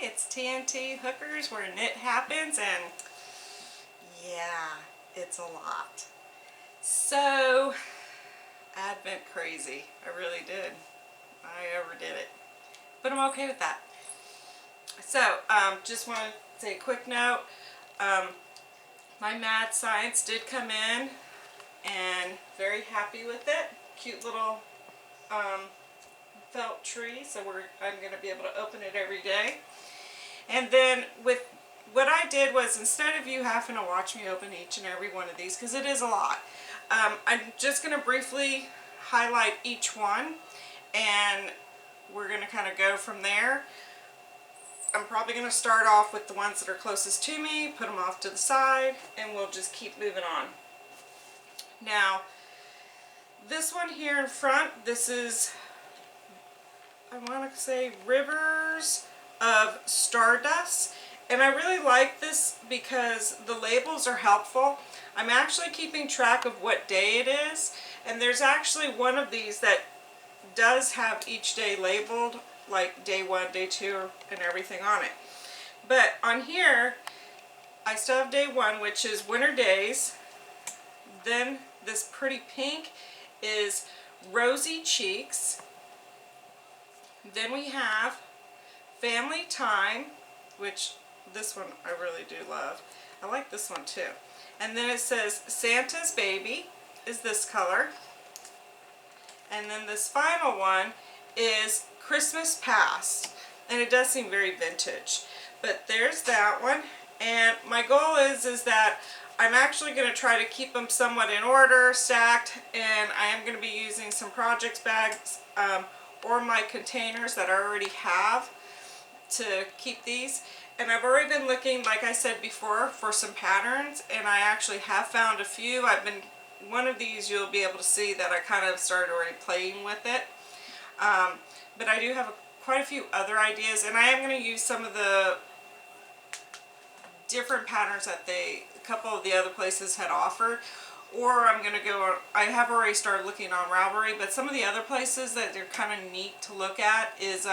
it's TNT Hookers where knit happens, and yeah, it's a lot. So, Advent crazy. I really did. I overdid it. But I'm okay with that. So, just want to say a quick note. My Mad Science did come in, and very happy with it. Cute little felt tree, so I'm going to be able to open it every day. And then with what I did was, instead of you having to watch me open each and every one of these, because it is a lot, I'm just going to briefly highlight each one, and we're going to kind of go from there. I'm probably going to start off with the ones that are closest to me, put them off to the side, and we'll just keep moving on. Now, this one here in front, this is, I want to say, RiversOfStardust. And I really like this because the labels are helpful. I'm actually keeping track of what day it is, and there's actually one of these that does have each day labeled, like day 1, day 2, and everything on it. But on here, I still have day 1, which is winter days. Then this pretty pink is rosy cheeks. Then we have family time, which this one I really do love. I like this one too. And then it says Santa's baby is this color. And then this final one is Christmas past, and it does seem very vintage. But there's that one, and my goal is that I'm actually going to try to keep them somewhat in order, stacked, and I am going to be using some projects bags or my containers that I already have to keep these. And I've already been looking, like I said before, for some patterns, and I actually have found a few. One of these you'll be able to see that I kind of started already playing with it. But I do have quite a few other ideas, and I am going to use some of the different patterns that a couple of the other places had offered, or I'm going to go, I have already started looking on Ravelry, but some of the other places that are kind of neat to look at is,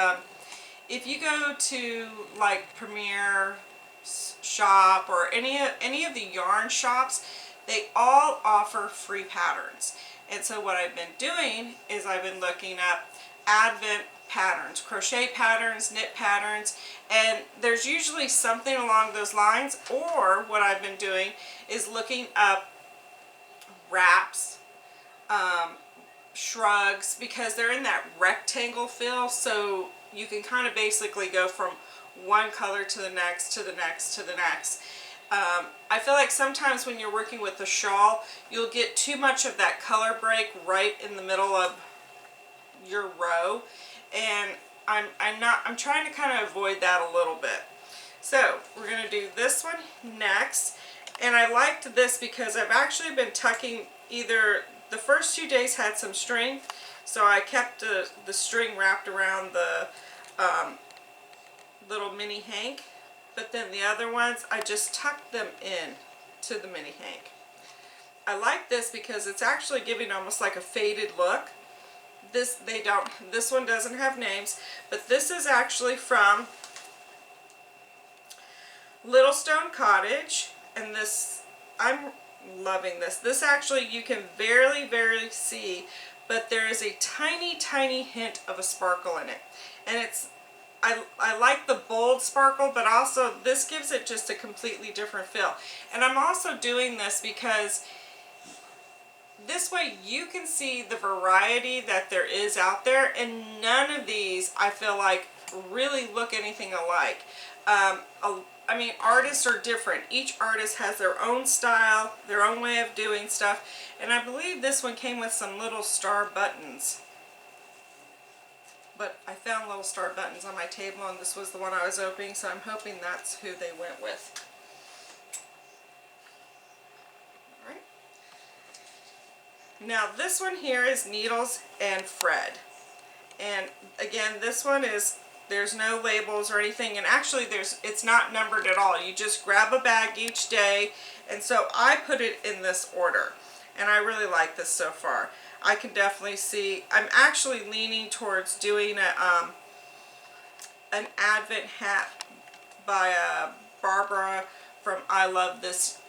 if you go to like Premier Shop or any of the yarn shops, they all offer free patterns. And so what I've been doing is I've been looking up Advent patterns, crochet patterns, knit patterns, and there's usually something along those lines. Or what I've been doing is looking up wraps, shrugs, because they're in that rectangle feel, so you can kind of basically go from one color to the next, to the next, to the next. I feel like sometimes when you're working with a shawl, you'll get too much of that color break right in the middle of your row, and I'm trying to kind of avoid that a little bit. So we're going to do this one next, and I liked this because I've actually been tucking, either the first 2 days had some string, so I kept the string wrapped around the little mini hank, but then the other ones I just tucked them in to the mini hank. I like this because it's actually giving almost like a faded look. This one doesn't have names, but this is actually from LittleStoneCottage, and this, I'm loving this. This actually you can barely see, but there is a tiny hint of a sparkle in it, and I like the bold sparkle, but also this gives it just a completely different feel. And I'm also doing this because this way you can see the variety that there is out there, and none of these I feel like really look anything alike. I mean, artists are different. Each artist has their own style, their own way of doing stuff, and I believe this one came with some little star buttons. But I found little star buttons on my table, and this was the one I was opening, so I'm hoping that's who they went with. Alright. Now this one here is Needles and Fred. And again, this one is, there's no labels or anything, and actually it's not numbered at all. You just grab a bag each day, and so I put it in this order, and I really like this so far. I can definitely see, I'm actually leaning towards doing an Advent hat by Barbara from I Love This,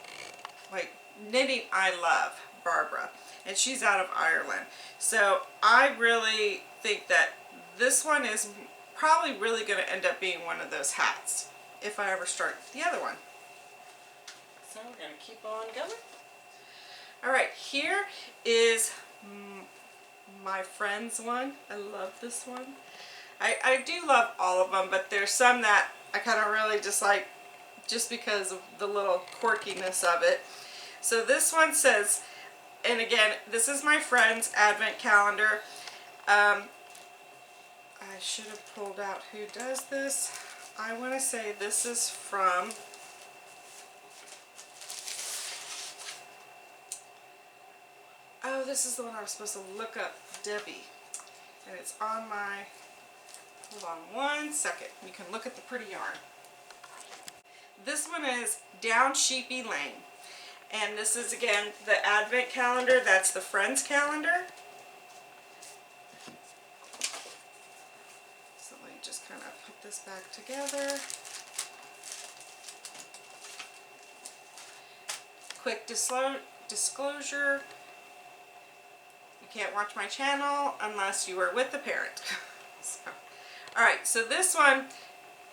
like Knitting I Love, Barbara. And she's out of Ireland. So I really think that this one is probably really going to end up being one of those hats if I ever start the other one. So we're going to keep on going. Alright, here is my friend's one. I love this one. I do love all of them, but there's some that I kind of really just like just because of the little quirkiness of it. So this one says, and again, this is my friend's advent calendar. I should have pulled out who does this. I want to say this is from oh, this is the one I was supposed to look up, Debbie. And it's on my, hold on one second. You can look at the pretty yarn. This one is DownSheepyLane. And this is, again, the advent calendar. That's the friend's calendar. So let me just kind of put this back together. Quick disclosure. You can't watch my channel unless you are with the parent. So, alright, so this one,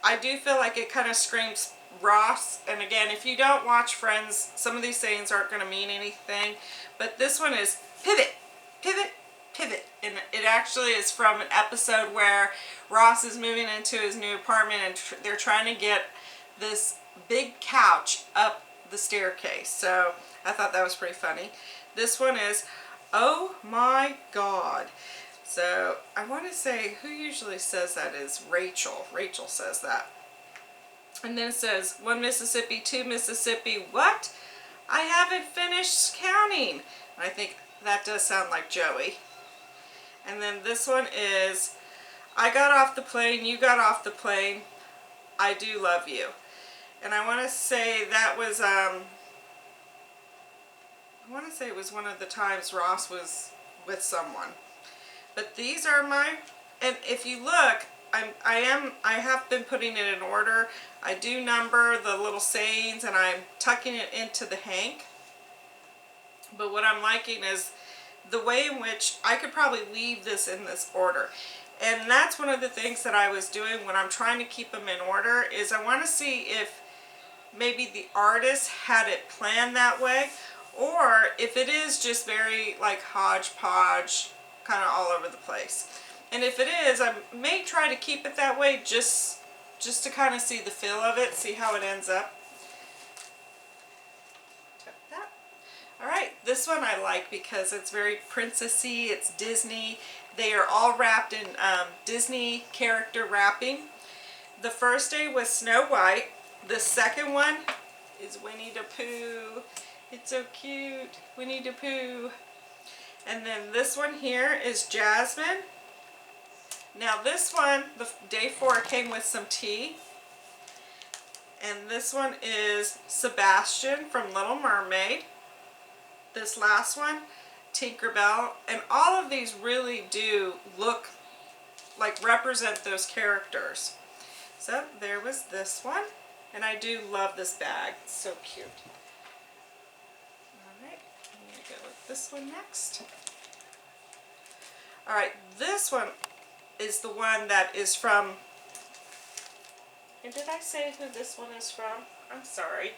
I do feel like it kind of screams Ross. And again, if you don't watch Friends, some of these sayings aren't going to mean anything. But this one is pivot, pivot, pivot. And it actually is from an episode where Ross is moving into his new apartment and they're trying to get this big couch up the staircase. So I thought that was pretty funny. This one is oh my god. So I want to say, who usually says that is Rachel. Rachel says that. And then it says 1 Mississippi, 2 Mississippi, what? I haven't finished counting. And I think that does sound like Joey. And then this one is I got off the plane, you got off the plane, I do love you. And I want to say that was I want to say it was one of the times Ross was with someone. But these are my, and if you look, I have been putting it in order. I do number the little sayings and I'm tucking it into the hank. But what I'm liking is the way in which I could probably leave this in this order. And that's one of the things that I was doing when I'm trying to keep them in order, is I want to see if maybe the artist had it planned that way, or if it is just very like hodgepodge, kind of all over the place. And if it is, I may try to keep it that way just to kind of see the feel of it, see how it ends up. Tap that. Alright, this one I like because it's very princessy, it's Disney. They are all wrapped in Disney character wrapping. The first day was Snow White. The second one is Winnie the Pooh. It's so cute, Winnie the Pooh. And then this one here is Jasmine. Now this one, the day 4, came with some tea. And this one is Sebastian from Little Mermaid. This last one, Tinkerbell. And all of these really do look like represent those characters. So there was this one. And I do love this bag. It's so cute. Alright, I'm going to go with this one next. Alright, this one is the one that is from, and did I say who this one is from? I'm sorry.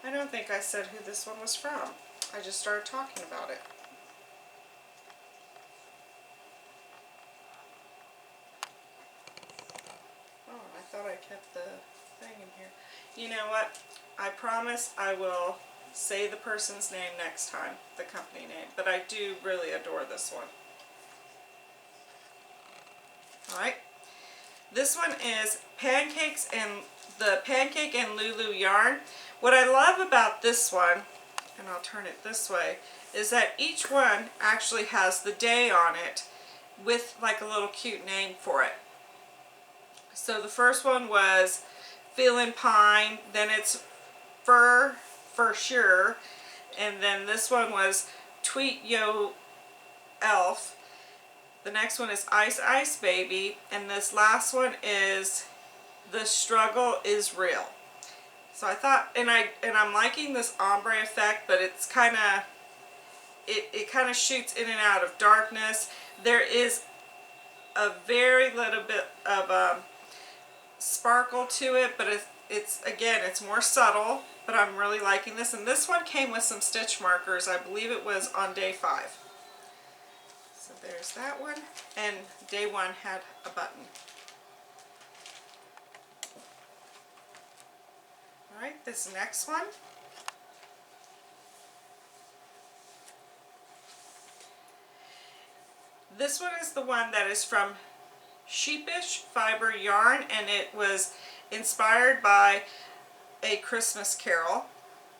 I don't think I said who this one was from. I just started talking about it. Oh, I thought I kept the thing in here. You know what? I promise I will say the person's name next time, the company name, but I do really adore this one. Alright, this one is Pancakes and the Pancake and Lulu yarn. What I love about this one, and I'll turn it this way, is that each one actually has the day on it with like a little cute name for it. So the first one was Feelin' Pine, then it's Fur for Sure, and then this one was Tweet Yo Elf. The next one is Ice Ice Baby, and this last one is The Struggle is Real. So I thought, and I'm liking this ombre effect, but it's kind of, it kind of shoots in and out of darkness. There is a very little bit of sparkle to it, but it's again, it's more subtle, but I'm really liking this. And this one came with some stitch markers. I believe it was on day 5. So there's that one, and day 1 had a button. Alright, this next one. This one is the one that is from SheepishFibreArt, and it was inspired by A Christmas Carol.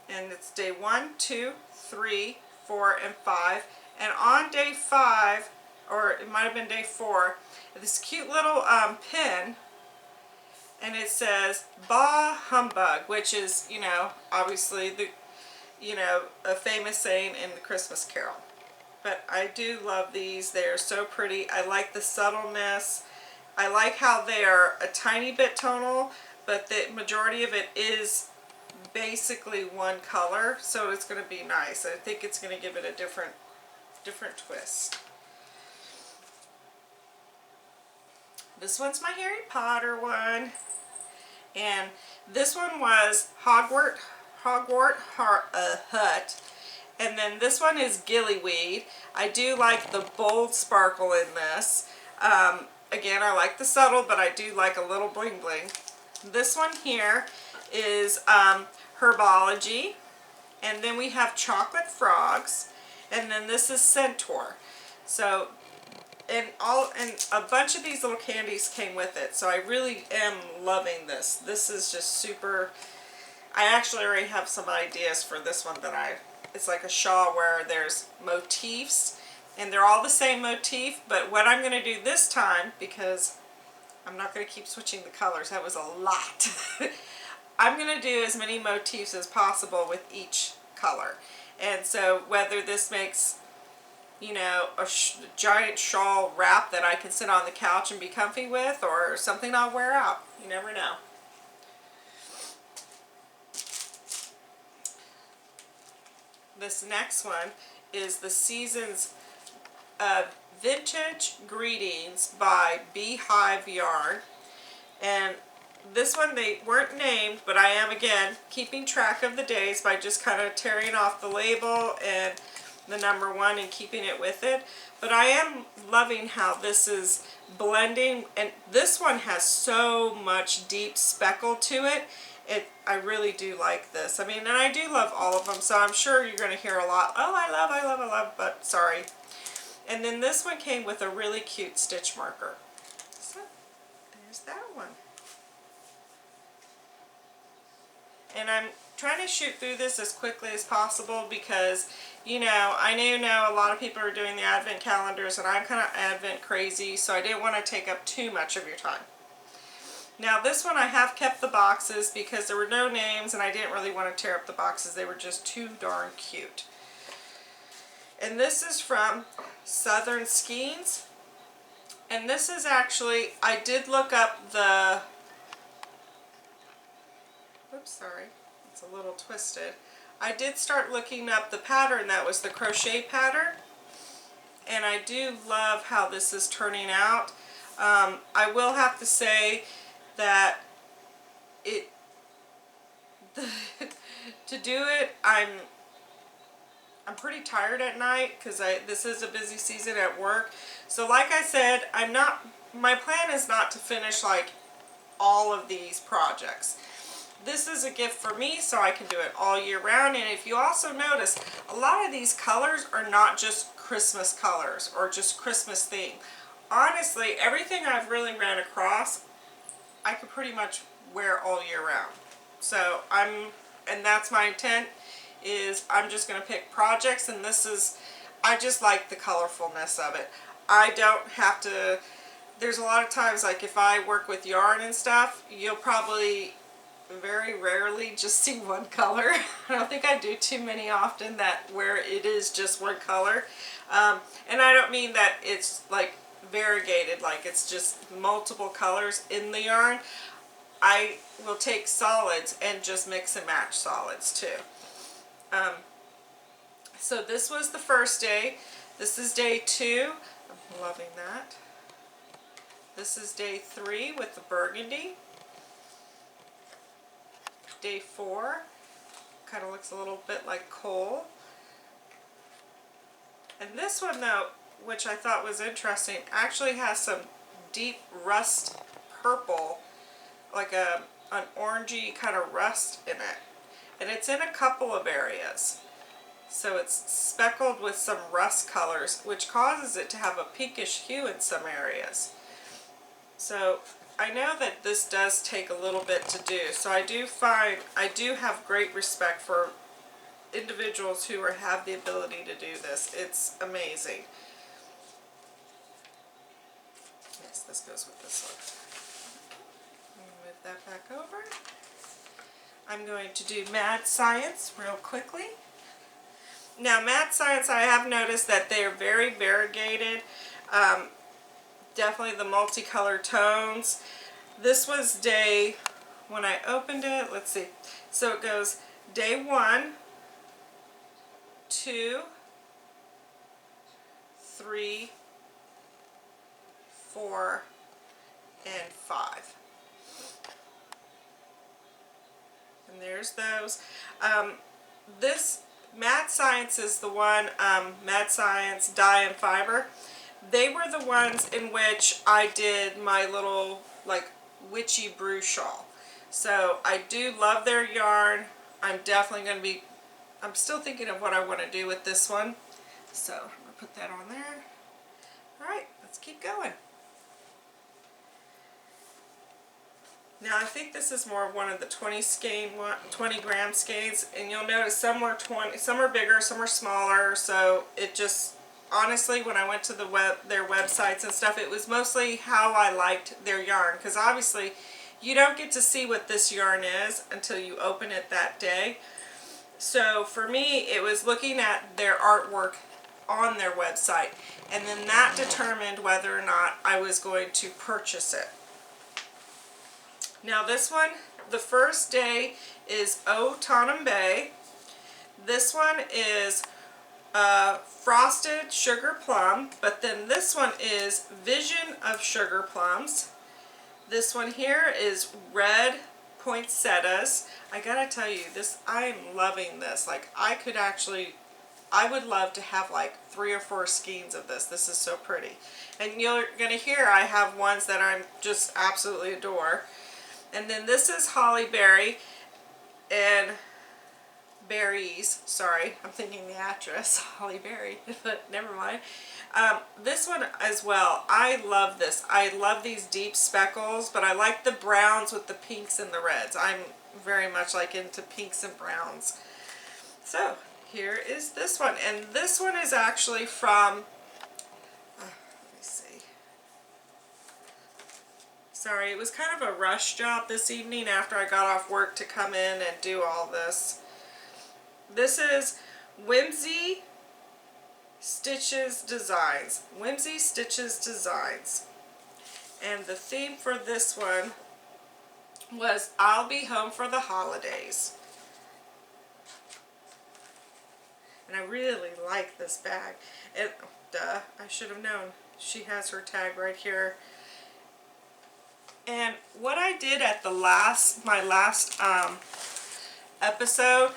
And it's day 1, 2, 3, 4, and 5. And on day 5, or it might have been day 4, this cute little pin, and it says "Bah Humbug," which is, you know, obviously the, you know, a famous saying in the Christmas Carol. But I do love these. They are so pretty. I like the subtleness. I like how they are a tiny bit tonal, but the majority of it is basically one color, so it's going to be nice. I think it's going to give it a different twist. This one's my Harry Potter one, and this one was Hogwarts Hut, and then this one is Gillyweed. I do like the bold sparkle in this. Again, I like the subtle, but I do like a little bling bling. This one here is Herbology, and then we have Chocolate Frogs, and then this is Centaur. So, and a bunch of these little candies came with it, so I really am loving this. This is just super. I actually already have some ideas for this one that it's like a shawl where there's motifs, and they're all the same motif, but what I'm going to do this time, because I'm not going to keep switching the colors, that was a lot. I'm going to do as many motifs as possible with each color. And so whether this makes, you know, a giant shawl wrap that I can sit on the couch and be comfy with, or something I'll wear out, you never know. This next one is the Seasons Vintage Greetings by BeehiveYarn, and this one, they weren't named, but I am again keeping track of the days by just kind of tearing off the label and the number 1 and keeping it with it. But I am loving how this is blending, and this one has so much deep speckle to it. I really do like this. I mean, and I do love all of them, so I'm sure you're going to hear a lot, oh, I love, but sorry. And then this one came with a really cute stitch marker. So, there's that one. And I'm trying to shoot through this as quickly as possible because, you know, I know a lot of people are doing the advent calendars, and I'm kind of advent crazy, so I didn't want to take up too much of your time. Now this one I have kept the boxes because there were no names, and I didn't really want to tear up the boxes. They were just too darn cute. And this is from SouthernSkein. And this is actually, I did look up the, oops, sorry, it's a little twisted. I did start looking up the pattern that was the crochet pattern, and I do love how this is turning out. I will have to say that to do it, I'm pretty tired at night because this is a busy season at work. So like I said, my plan is not to finish like all of these projects. This is a gift for me, so I can do it all year round. And if you also notice, a lot of these colors are not just Christmas colors or just Christmas theme. Honestly, everything I've really ran across, I could pretty much wear all year round. So and that's my intent, is I'm just going to pick projects, and I just like the colorfulness of it. I don't have to, there's a lot of times, like if I work with yarn and stuff, you'll probably very rarely just see one color. I don't think I do too many often where it is just one color. And I don't mean that it's like variegated, like it's just multiple colors in the yarn. I will take solids and just mix and match solids too. So this was the first day. This is day 2. I'm loving that. This is day 3 with the burgundy. Day 4 kind of looks a little bit like coal. And this one though, which I thought was interesting, actually has some deep rust purple, like an orangey kind of rust in it. And it's in a couple of areas. So it's speckled with some rust colors, which causes it to have a pinkish hue in some areas. So I know that this does take a little bit to do. So I do have great respect for individuals who have the ability to do this. It's amazing. Yes, this goes with this one. Move that back over. I'm going to do Mad Science real quickly. Now, Mad Science, I have noticed that they are very variegated. Definitely the multicolored tones. This was day, when I opened it, let's see. So it goes day 1, 2, 3, 4, and 5. And there's those. This Mad Science is the one, Mad Science Dye and Fiber. They were the ones in which I did my little like witchy brew shawl. So I do love their yarn. I'm definitely going to be, I'm still thinking of what I want to do with this one. So I'm going to put that on there. Alright, let's keep going. Now I think this is more of one of the 20 gram skeins, and you'll notice some are 20, some are bigger, some are smaller. So it just, honestly, when I went to their websites and stuff, it was mostly how I liked their yarn, because obviously you don't get to see what this yarn is until you open it that day. So for me, it was looking at their artwork on their website, and then that determined whether or not I was going to purchase it. Now this one, the first day is O Tannum Bay. This one is Frosted Sugar Plum, but then this one is Vision of Sugar Plums. This one here is Red Poinsettias. I gotta tell you, this, I'm loving this. Like, I would love to have like 3 or 4 skeins of this. This is so pretty. And you're gonna hear I have ones that I'm just absolutely adore. And then this is Holly Berry and Berries. Sorry, I'm thinking the actress, Holly Berry, but never mind. This one as well, I love this. I love these deep speckles, but I like the browns with the pinks and the reds. I'm very much like into pinks and browns. So here is this one, and this one is actually from, let me see. Sorry, it was kind of a rush job this evening after I got off work to come in and do all this. This is WhimzeeStitches Designs. WhimzeeStitches Designs. And the theme for this one was I'll be home for the holidays. And I really like this bag. And duh, I should have known. She has her tag right here. And what I did at the my last episode,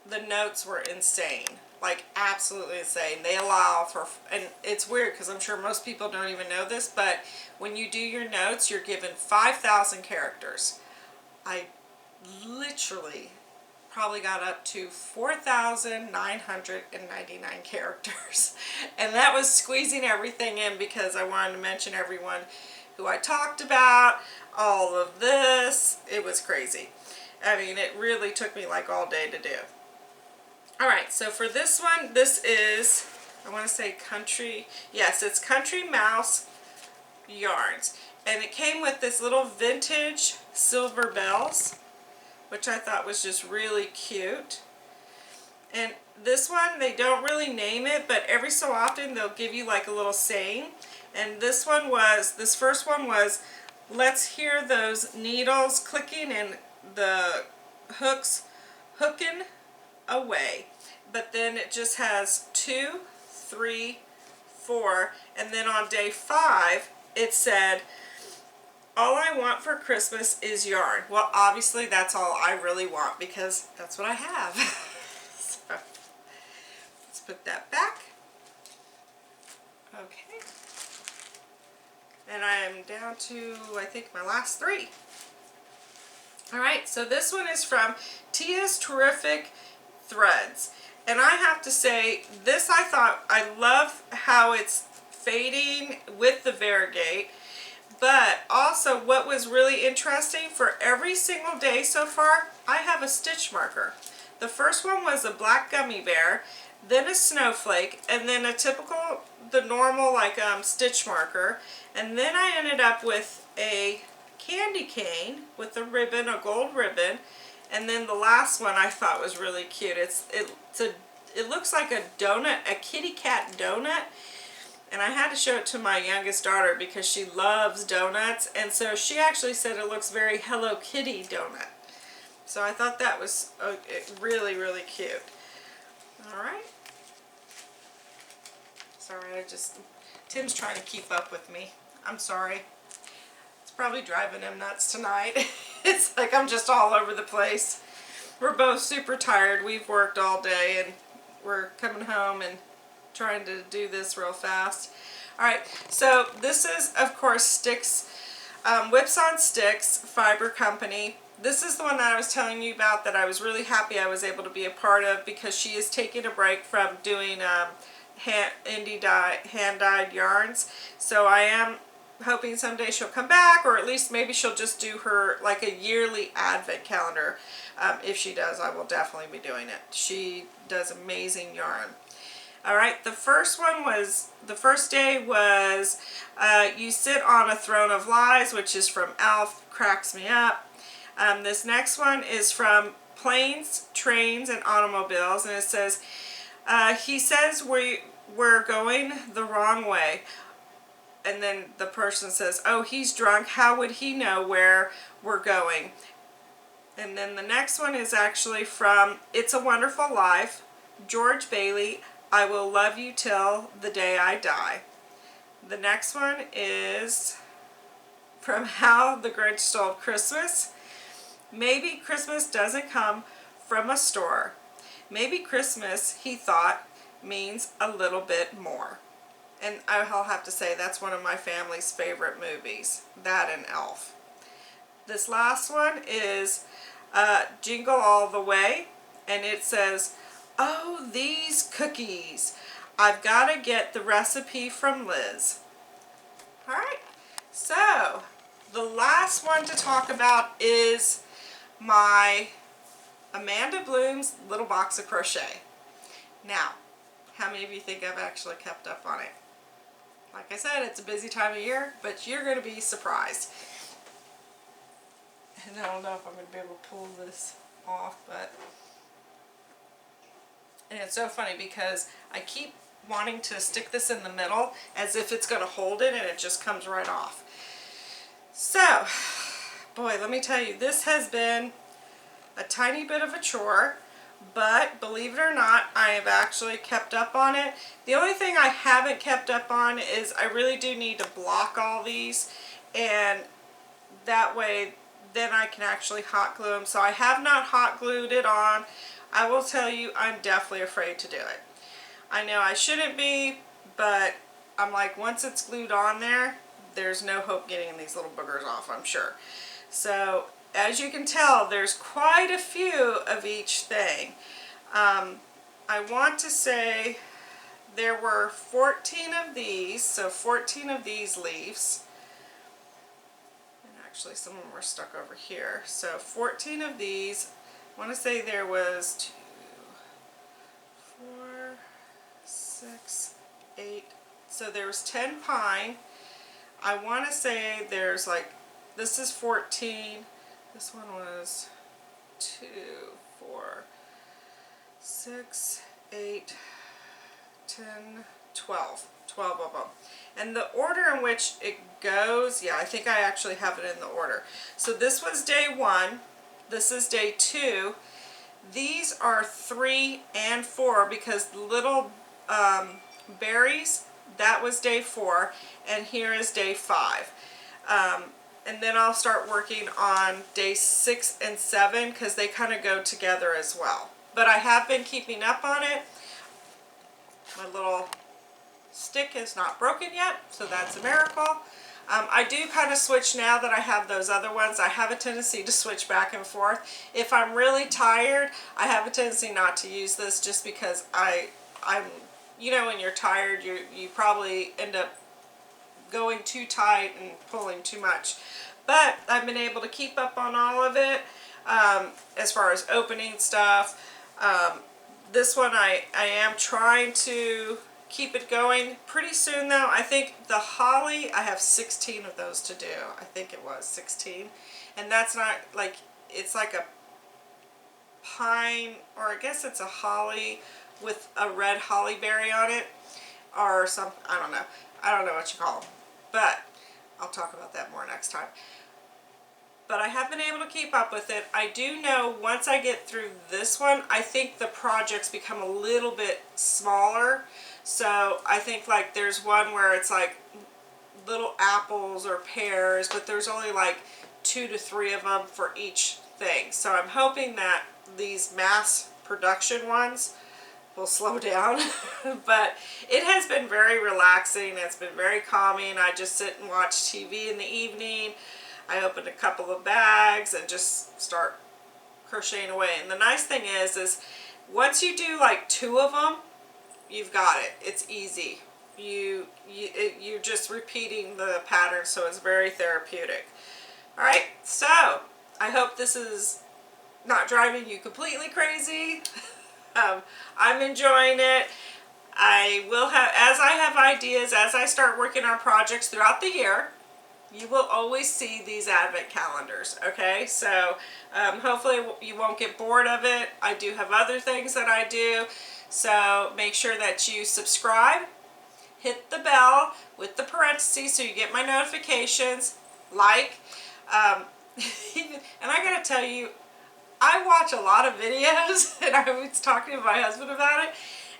the notes were insane, like absolutely insane. They allow for, and it's weird because I'm sure most people don't even know this, but when you do your notes, you're given 5,000 characters. I literally probably got up to 4,999 characters, and that was squeezing everything in because I wanted to mention everyone who I talked about, all of this. It was crazy. I mean, it really took me like all day to do. Alright, so for this one, this is, I want to say yes, it's CountryMouseYarns. And it came with this little vintage silver bells, which I thought was just really cute. And this one, they don't really name it, but every so often they'll give you like a little saying. And this first one was, let's hear those needles clicking and the hooks hooking away. But then it just has 2, 3, 4, and then on day 5 it said, all I want for Christmas is yarn. Well, obviously that's all I really want because that's what I have. So, let's put that back. Okay. And I am down to, I think, my last 3. Alright, so this one is from TiasTerrificThreads. And I have to say, this I love how it's fading with the variegate. But also what was really interesting, for every single day so far, I have a stitch marker. The first one was a black gummy bear, then a snowflake, and then a typical, the normal like stitch marker. And then I ended up with a candy cane with a ribbon, a gold ribbon. And then the last one I thought was really cute. It looks like a donut, a kitty cat donut. And I had to show it to my youngest daughter because she loves donuts, and so she actually said it looks very Hello Kitty donut. So I thought that was really, really cute. Alright. Sorry, Tim's trying to keep up with me. I'm sorry. It's probably driving him nuts tonight. It's like I'm just all over the place. We're both super tired. We've worked all day and we're coming home and trying to do this real fast. Alright, so this is, of course, Sticks, Whips on Sticks Fiber Company. This is the one that I was telling you about that I was really happy I was able to be a part of because she is taking a break from doing hand-dyed yarns. So I am hoping someday she'll come back, or at least maybe she'll just do her like a yearly advent calendar. If she does, I will definitely be doing it. She does amazing yarn. Alright, the first day was You Sit on a Throne of Lies, which is from Elf, cracks me up. This next one is from Planes, Trains, and Automobiles, and it says, he says we're going the wrong way. And then the person says, oh, he's drunk, how would he know where we're going? And then the next one is actually from It's a Wonderful Life, George Bailey, I Will Love You Till the Day I Die. The next one is from How the Grinch Stole Christmas. Maybe Christmas doesn't come from a store. Maybe Christmas, he thought, means a little bit more. And I'll have to say that's one of my family's favorite movies, that and Elf. This last one is Jingle All the Way, and it says, oh, these cookies. I've got to get the recipe from Liz. Alright, so the last one to talk about is my Amanda Bloom's Little Box of Crochet. Now, how many of you think I've actually kept up on it? Like I said, it's a busy time of year, but you're going to be surprised. And I don't know if I'm going to be able to pull this off, but... And it's so funny because I keep wanting to stick this in the middle as if it's going to hold it, and it just comes right off. So, boy, let me tell you, this has been a tiny bit of a chore, but believe it or not, I have actually kept up on it. The only thing I haven't kept up on is I really do need to block all these, and that way then I can actually hot glue them. So I have not hot glued it on. I will tell you, I'm definitely afraid to do it. I know I shouldn't be, but I'm like, once it's glued on there, there's no hope getting these little boogers off, I'm sure. So, as you can tell, there's quite a few of each thing. I want to say there were 14 of these, so 14 of these leaves. And actually, some of them were stuck over here. So, 14 of these. I want to say there was 2, 4, 6, 8. So there was 10 pine. I want to say there's like, this is 14. This one was 2, 4, 6, 8, 10, 12. 12 of them. And the order in which it goes, yeah, I think I actually have it in the order. So this was day 1, this is day 2. These are 3 and 4 because the little berries, that was day 4, and here is day 5. And then I'll start working on day 6 and 7 because they kind of go together as well. But I have been keeping up on it. My little stick is not broken yet, so that's a miracle. I do kind of switch now that I have those other ones. I have a tendency to switch back and forth. If I'm really tired, I have a tendency not to use this just because I'm, you know, when you're tired, you probably end up going too tight and pulling too much. But I've been able to keep up on all of it as far as opening stuff. This one I am trying to keep it going. Pretty soon though, I think the holly, I have 16 of those to do. I think it was 16. And that's not like, it's like a pine, or I guess it's a holly with a red holly berry on it, or some, I don't know what you call them, but I'll talk about that more next time. But I have been able to keep up with it. I do know once I get through this one, I think the projects become a little bit smaller. So I think like there's one where it's like little apples or pears, but there's only like 2 to 3 of them for each thing. So I'm hoping that these mass production ones will slow down. But it has been very relaxing. It's been very calming. I just sit and watch TV in the evening. I open a couple of bags and just start crocheting away. And the nice thing is once you do like 2 of them, you've got it. It's easy. You're just repeating the pattern, so it's very therapeutic. All right, so I hope this is not driving you completely crazy. I'm enjoying it. I will have, as I have ideas, as I start working on projects throughout the year, you will always see these advent calendars, okay? So hopefully you won't get bored of it. I do have other things that I do. So make sure that you subscribe, hit the bell with the parentheses so you get my notifications, like, and I gotta tell you, I watch a lot of videos, and I was talking to my husband about it,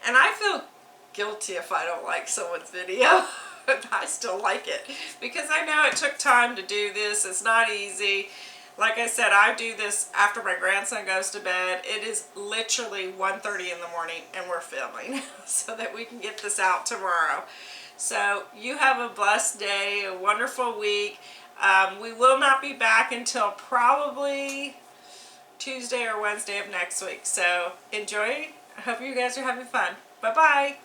and I feel guilty if I don't like someone's video. But I still like it because I know it took time to do this. It's not easy. Like I said, I do this after my grandson goes to bed. It is literally 1:30 in the morning and we're filming so that we can get this out tomorrow. So you have a blessed day, a wonderful week. We will not be back until probably Tuesday or Wednesday of next week. So enjoy. I hope you guys are having fun. Bye-bye.